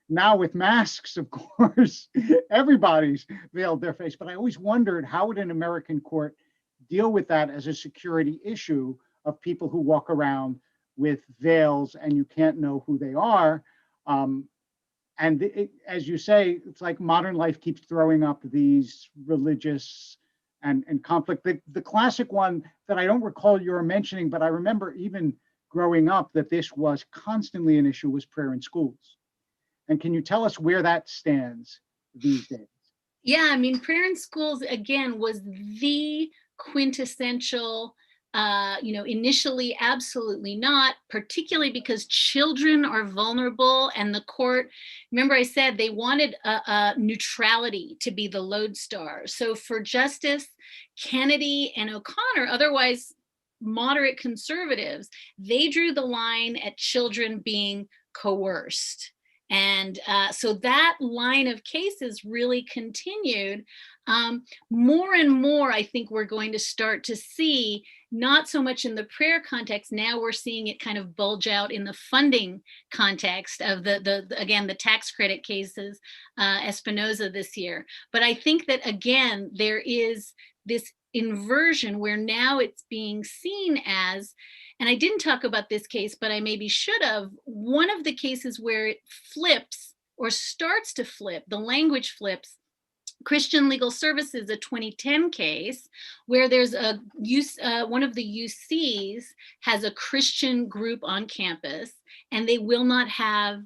Now with masks, of course, everybody's veiled their face, but I always wondered, how would an American court deal with that as a security issue of people who walk around with veils and you can't know who they are? As you say, it's like modern life keeps throwing up these religious and conflict. The classic one that I don't recall you're mentioning, but I remember even growing up that this was constantly an issue, was prayer in schools. And can you tell us where that stands these days? Yeah, I mean, prayer in schools, again, was the quintessential, initially absolutely not, particularly because children are vulnerable. And the court, remember I said they wanted neutrality to be the lodestar. So for Justice Kennedy and O'Connor, otherwise moderate conservatives, they drew the line at children being coerced. And so that line of cases really continued. More and more, I think we're going to start to see, not so much in the prayer context, now we're seeing it kind of bulge out in the funding context of the tax credit cases, Espinoza this year. But I think that, again, there is this inversion where now it's being seen as, and I didn't talk about this case, but I maybe should have, one of the cases where it flips or starts to flip, the language flips, Christian Legal Services, a 2010 case where there's one of the UCs has a Christian group on campus and they will not have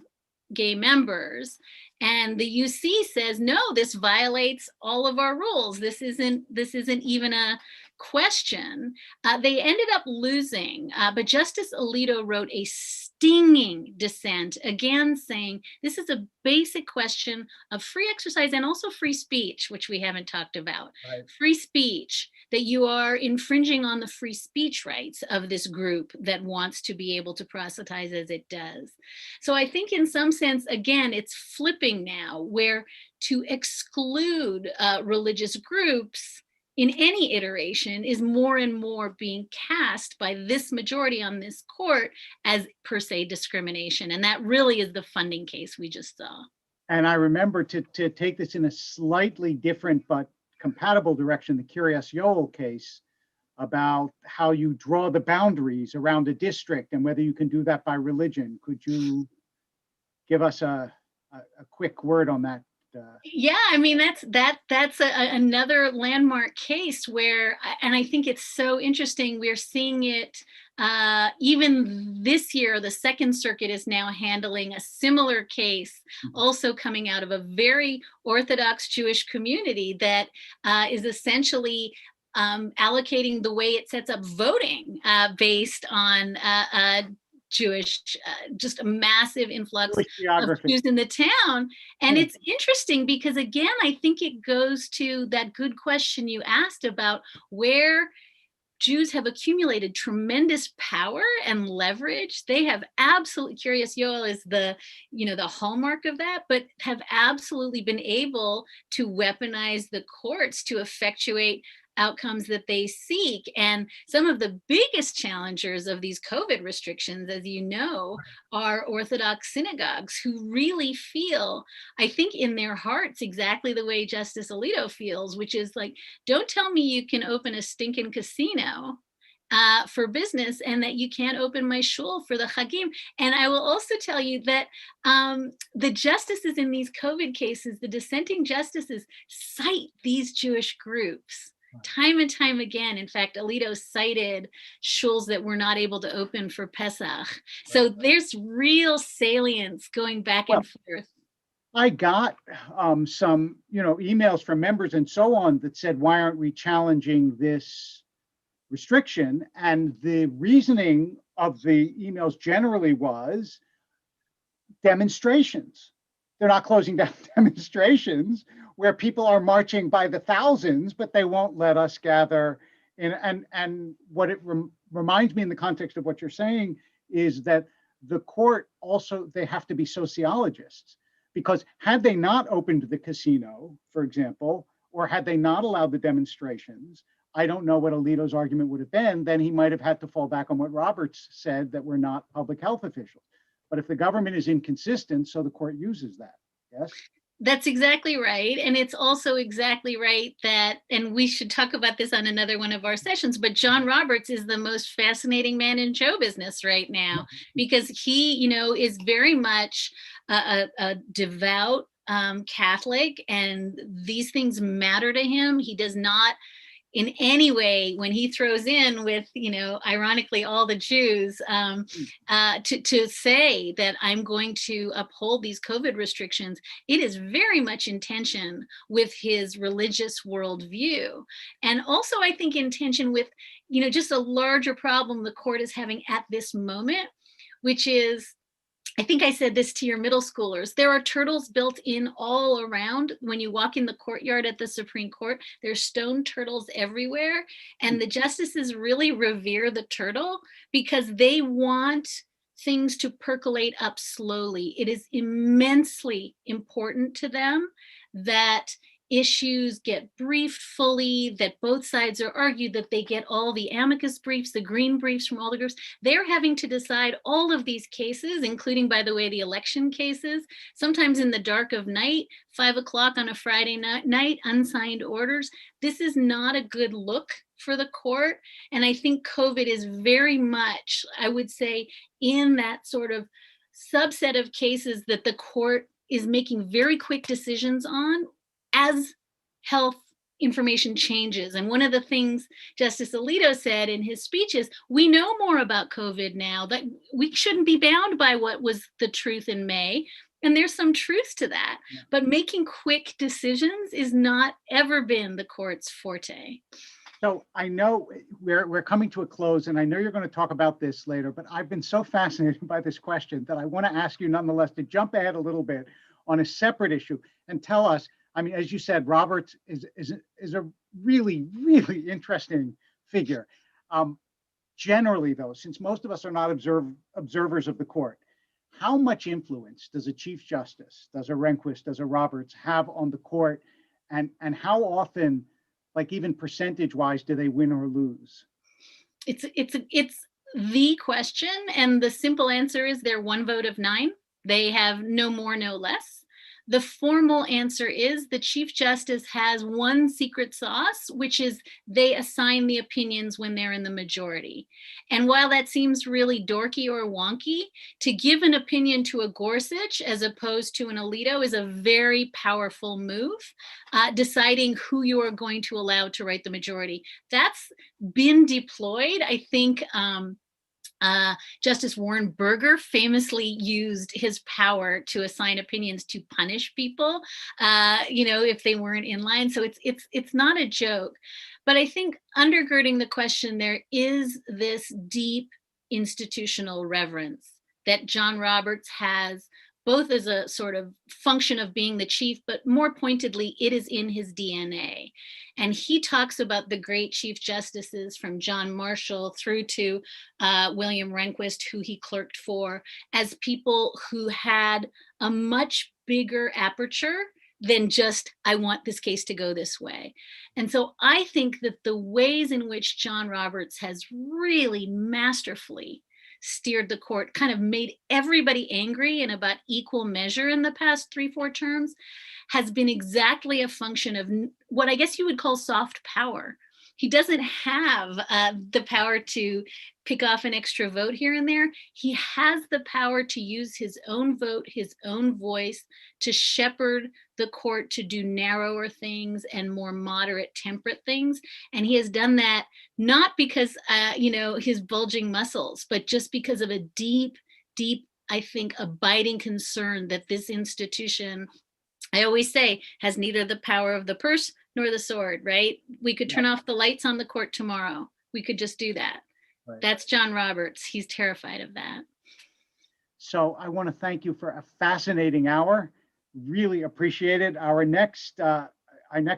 gay members. And the UC says, no, this violates all of our rules. This isn't even a question. They ended up losing, but Justice Alito wrote a stinging dissent, again saying this is a basic question of free exercise and also free speech, which we haven't talked about. Right. Free speech, that you are infringing on the free speech rights of this group that wants to be able to proselytize as it does. So I think in some sense, again, it's flipping now, where to exclude religious groups in any iteration is more and more being cast by this majority on this court as per se discrimination. And that really is the funding case we just saw. And I remember to take this in a slightly different but compatible direction, the Kiryas Yoel case about how you draw the boundaries around a district and whether you can do that by religion. Could you give us a quick word on that? Yeah, I mean, that's another landmark case where, and I think it's so interesting, we're seeing it even this year. The Second Circuit is now handling a similar case, also coming out of a very Orthodox Jewish community that is essentially allocating the way it sets up voting based on Jewish, just a massive influx of Jews in the town. And it's interesting because, again, I think it goes to that good question you asked about where Jews have accumulated tremendous power and leverage. They have absolutely, Kiryas Yoel is the hallmark of that, but have absolutely been able to weaponize the courts to effectuate outcomes that they seek. And some of the biggest challengers of these COVID restrictions, as you know, are Orthodox synagogues who really feel, I think in their hearts, exactly the way Justice Alito feels, which is like, don't tell me you can open a stinking casino for business and that you can't open my shul for the Chagim. And I will also tell you that the justices in these COVID cases, the dissenting justices, cite these Jewish groups time and time again. In fact, Alito cited shuls that were not able to open for Pesach. So there's real salience going back and forth. I got some, emails from members and so on that said, why aren't we challenging this restriction? And the reasoning of the emails generally was demonstrations. They're not closing down demonstrations where people are marching by the thousands, but they won't let us gather. And what it reminds me in the context of what you're saying is that the court also, they have to be sociologists, because had they not opened the casino, for example, or had they not allowed the demonstrations, I don't know what Alito's argument would have been. Then he might have had to fall back on what Roberts said, that we're not public health officials. But if the government is inconsistent, so the court uses that. Yes? That's exactly right. And it's also exactly right that, and we should talk about this on another one of our sessions, but John Roberts is the most fascinating man in show business right now, because he, is very much a devout Catholic, and these things matter to him. He does not in any way, when he throws in with, ironically, all the Jews, to say that I'm going to uphold these COVID restrictions, it is very much in tension with his religious worldview. And also, I think, in tension with, just a larger problem the court is having at this moment, which is, I think I said this to your middle schoolers, there are turtles built in all around. When you walk in the courtyard at the Supreme Court, there's stone turtles everywhere. And the justices really revere the turtle because they want things to percolate up slowly. It is immensely important to them that issues get briefed fully, that both sides are argued, that they get all the amicus briefs, the green briefs from all the groups. They're having to decide all of these cases, including, by the way, the election cases, sometimes in the dark of night, 5 o'clock on a Friday night, unsigned orders. This is not a good look for the court. And I think COVID is very much, I would say, in that sort of subset of cases that the court is making very quick decisions on as health information changes. And one of the things Justice Alito said in his speech is, we know more about COVID now, that we shouldn't be bound by what was the truth in May. And there's some truth to that. Yeah. But making quick decisions is not ever been the court's forte. So I know we're coming to a close, and I know you're going to talk about this later, but I've been so fascinated by this question that I want to ask you nonetheless to jump ahead a little bit on a separate issue and tell us, I mean, as you said, Roberts is a really, really interesting figure. Generally, though, since most of us are not observers of the court, how much influence does a Chief Justice, does a Rehnquist, does a Roberts have on the court, and how often, like even percentage-wise, do they win or lose? It's the question, and the simple answer is they're 1 vote of 9. They have no more, no less. The formal answer is the Chief Justice has one secret sauce, which is they assign the opinions when they're in the majority. And while that seems really dorky or wonky, to give an opinion to a Gorsuch as opposed to an Alito is a very powerful move, deciding who you are going to allow to write the majority. That's been deployed, I think. Justice Warren Burger famously used his power to assign opinions to punish people, if they weren't in line. So it's not a joke. But I think undergirding the question, there is this deep institutional reverence that John Roberts has, both as a sort of function of being the chief, but more pointedly, it is in his DNA. And he talks about the great Chief Justices from John Marshall through to William Rehnquist, who he clerked for, as people who had a much bigger aperture than just, I want this case to go this way. And so I think that the ways in which John Roberts has really masterfully steered the court, kind of made everybody angry in about equal measure in the past 3-4 terms, has been exactly a function of what I guess you would call soft power. He doesn't have the power to pick off an extra vote here and there. He has the power to use his own vote, his own voice, to shepherd the court to do narrower things and more moderate, temperate things. And he has done that not because, his bulging muscles, but just because of a deep, deep I think, abiding concern that this institution, I always say, has neither the power of the purse nor the sword, right? We could turn off the lights on the court tomorrow. We could just do that. Right. That's John Roberts. He's terrified of that. So I want to thank you for a fascinating hour. Really appreciate it. Our next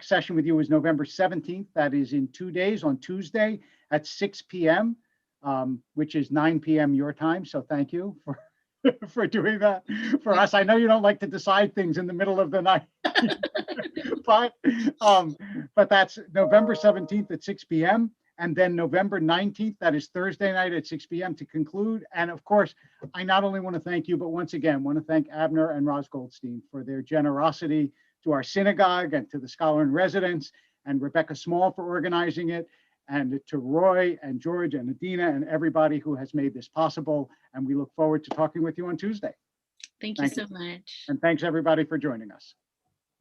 session with you is November 17th. That is in 2 days, on Tuesday at 6 p.m., which is 9 p.m. your time. So thank you for for doing that for us. I know you don't like to decide things in the middle of the night, but that's November 17th at 6 p.m. And then November 19th, that is Thursday night at 6 p.m. to conclude. And of course, I not only want to thank you, but once again, want to thank Abner and Roz Goldstein for their generosity to our synagogue and to the Scholar in Residence, and Rebecca Small for organizing it, and to Roy and George and Adina and everybody who has made this possible. And we look forward to talking with you on Tuesday. Thank you so much. And thanks everybody for joining us.